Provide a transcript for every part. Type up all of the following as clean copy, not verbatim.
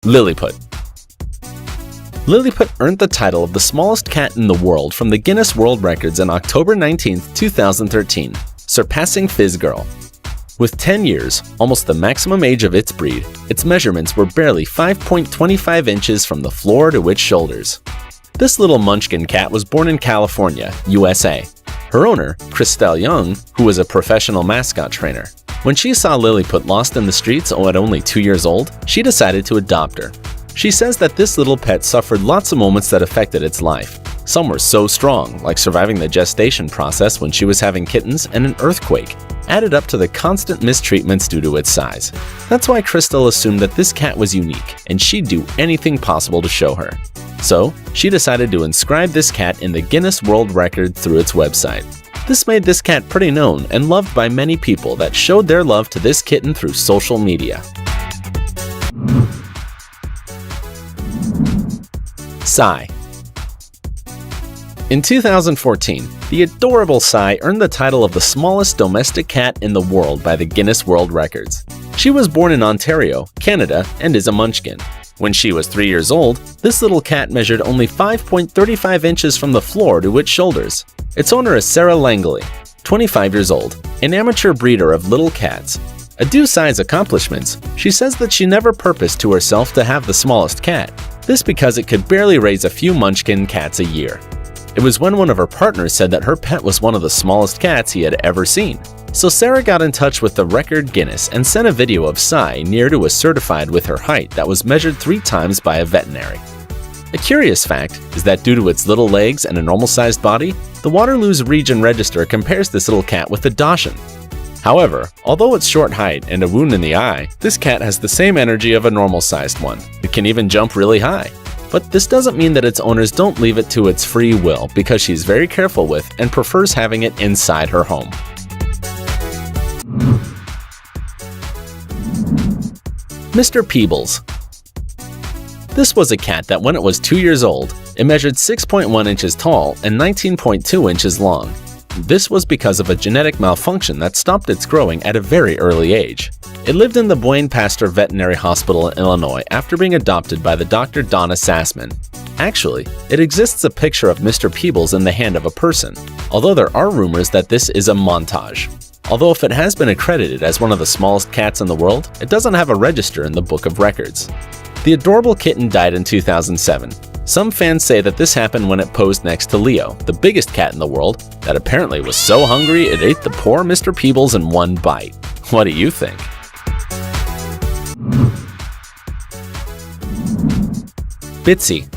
Lilliput. Lilliput earned the title of the smallest cat in the world from the Guinness World Records on October 19, 2013, surpassing Fizz Girl. With 10 years, almost the maximum age of its breed, its measurements were barely 5.25 inches from the floor to its shoulders. This little munchkin cat was born in California, USA. Her owner, Christelle Young, who was a professional mascot trainer. When she saw Lilliput lost in the streets at only 2 years old, she decided to adopt her. She says that this little pet suffered lots of moments that affected its life. Some were so strong, like surviving the gestation process when she was having kittens and an earthquake, added up to the constant mistreatments due to its size. That's why Christelle assumed that this cat was unique, and she'd do anything possible to show her. So, she decided to inscribe this cat in the Guinness World Record through its website. This made this cat pretty known and loved by many people that showed their love to this kitten through social media. Sai. In 2014, the adorable Sai earned the title of the smallest domestic cat in the world by the Guinness World Records. She was born in Ontario, Canada, and is a munchkin. When she was 3 years old, this little cat measured only 5.35 inches from the floor to its shoulders. Its owner is Sarah Langley, 25 years old, an amateur breeder of little cats. Due Sai's accomplishments, she says that she never purposed to herself to have the smallest cat. This because it could barely raise a few munchkin cats a year. It was when one of her partners said that her pet was one of the smallest cats he had ever seen. So Sarah got in touch with the record Guinness and sent a video of Sai near to a certified with her height that was measured 3 times by a veterinary. A curious fact is that due to its little legs and a normal-sized body, the Waterloo's Region Register compares this little cat with a Dachshund. However, although its short height and a wound in the eye, this cat has the same energy of a normal-sized one. It can even jump really high. But this doesn't mean that its owners don't leave it to its free will, because she's very careful with and prefers having it inside her home. Mr. Peebles. This was a cat that when it was 2 years old, it measured 6.1 inches tall and 19.2 inches long. This was because of a genetic malfunction that stopped its growing at a very early age. It lived in the Blaine Pastor Veterinary Hospital in Illinois after being adopted by the Dr. Donna Sassman. Actually, it exists a picture of Mr. Peebles in the hand of a person, although there are rumors that this is a montage. Although if it has been accredited as one of the smallest cats in the world, it doesn't have a register in the Book of Records. The adorable kitten died in 2007. Some fans say that this happened when it posed next to Leo, the biggest cat in the world, that apparently was so hungry it ate the poor Mr. Peebles in one bite. What do you think? Bitsy.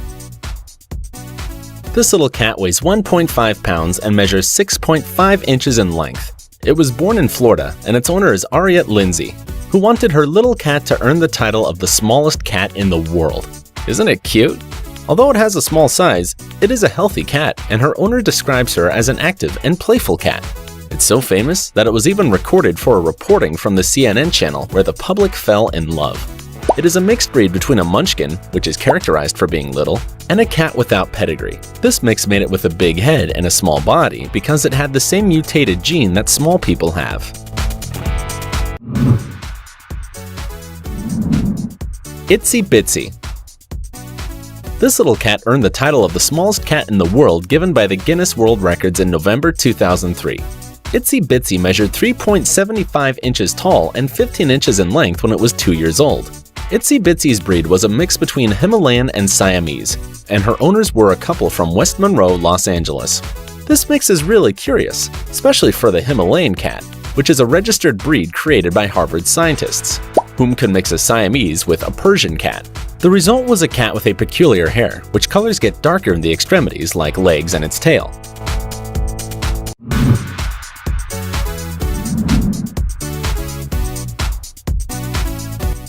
This little cat weighs 1.5 pounds and measures 6.5 inches in length. It was born in Florida, and its owner is Ariette Lindsay, who wanted her little cat to earn the title of the smallest cat in the world. Isn't it cute? Although it has a small size, it is a healthy cat, and her owner describes her as an active and playful cat. It's so famous that it was even recorded for a reporting from the CNN channel where the public fell in love. It is a mixed breed between a munchkin, which is characterized for being little, and a cat without pedigree. This mix made it with a big head and a small body because it had the same mutated gene that small people have. Itsy Bitsy. This little cat earned the title of the smallest cat in the world given by the Guinness World Records in November 2003. Itsy Bitsy measured 3.75 inches tall and 15 inches in length when it was 2 years old. Itsy Bitsy's breed was a mix between Himalayan and Siamese, and her owners were a couple from West Monroe, Los Angeles. This mix is really curious, especially for the Himalayan cat, which is a registered breed created by Harvard scientists, whom could mix a Siamese with a Persian cat. The result was a cat with a peculiar hair, which colors get darker in the extremities like legs and its tail.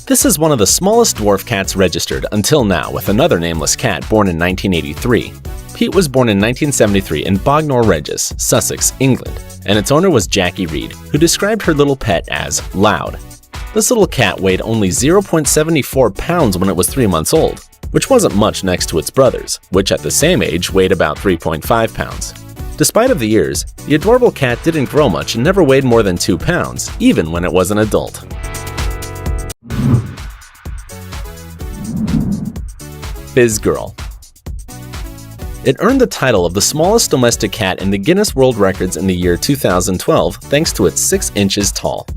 This is one of the smallest dwarf cats registered until now, with another nameless cat born in 1983. Pete was born in 1973 in Bognor Regis, Sussex, England, and its owner was Jackie Reed, who described her little pet as loud. This little cat weighed only 0.74 pounds when it was 3 months old, which wasn't much next to its brothers, which at the same age weighed about 3.5 pounds. Despite of the years, the adorable cat didn't grow much and never weighed more than 2 pounds, even when it was an adult. Fizz Girl. It earned the title of the smallest domestic cat in the Guinness World Records in the year 2012 thanks to its 6 inches tall.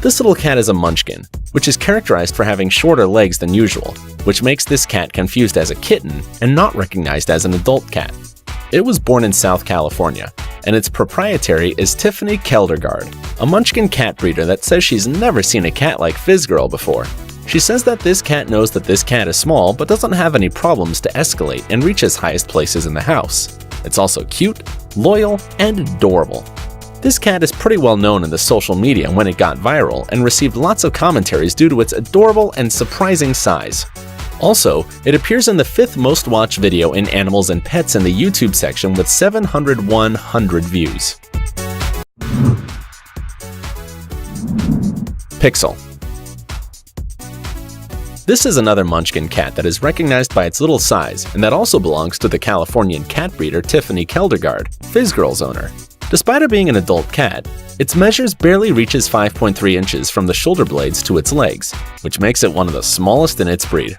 This little cat is a munchkin, which is characterized for having shorter legs than usual, which makes this cat confused as a kitten and not recognized as an adult cat. It was born in South California, and its proprietary is Tiffany Keldergaard, a munchkin cat breeder that says she's never seen a cat like Fizz Girl before. She says that this cat knows that this cat is small but doesn't have any problems to escalate and reach as highest places in the house. It's also cute, loyal, and adorable. This cat is pretty well known in the social media when it got viral and received lots of commentaries due to its adorable and surprising size. Also, it appears in the 5th most watched video in animals and pets in the YouTube section with 701,000 views. Pixel. This is another munchkin cat that is recognized by its little size and that also belongs to the Californian cat breeder Tiffany Keldergaard, Fizz Girl's owner. Despite it being an adult cat, its measures barely reaches 5.3 inches from the shoulder blades to its legs, which makes it one of the smallest in its breed.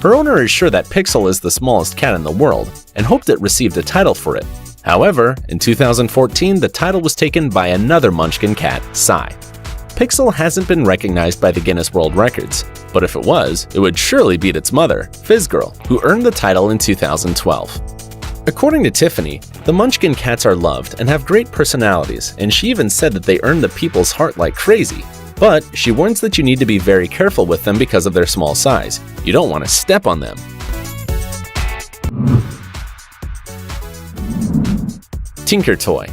Her owner is sure that Pixel is the smallest cat in the world and hoped it received a title for it. However, in 2014, the title was taken by another munchkin cat, Psy. Pixel hasn't been recognized by the Guinness World Records, but if it was, it would surely beat its mother, Fizz Girl, who earned the title in 2012. According to Tiffany, the munchkin cats are loved and have great personalities, and she even said that they earn the people's heart like crazy. But she warns that you need to be very careful with them because of their small size. You don't want to step on them. Tinker Toy.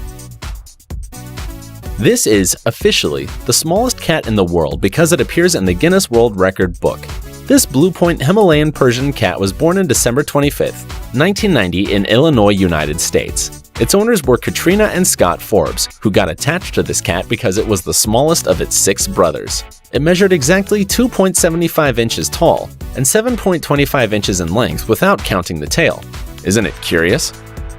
This is, officially, the smallest cat in the world because it appears in the Guinness World Record book. This Blue Point Himalayan Persian cat was born on December 25, 1990 in Illinois, United States. Its owners were Katrina and Scott Forbes, who got attached to this cat because it was the smallest of its 6 brothers. It measured exactly 2.75 inches tall and 7.25 inches in length without counting the tail. Isn't it curious?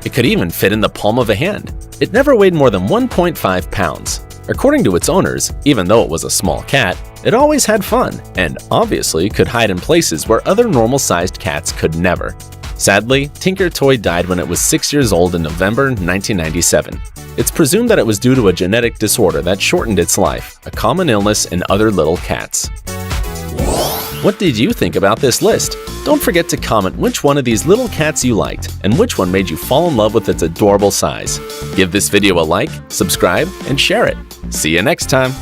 It could even fit in the palm of a hand. It never weighed more than 1.5 pounds. According to its owners, even though it was a small cat, it always had fun and obviously could hide in places where other normal-sized cats could never. Sadly, Tinker Toy died when it was 6 years old in November 1997. It's presumed that it was due to a genetic disorder that shortened its life, a common illness in other little cats. What did you think about this list? Don't forget to comment which one of these little cats you liked and which one made you fall in love with its adorable size. Give this video a like, subscribe, and share it. See you next time!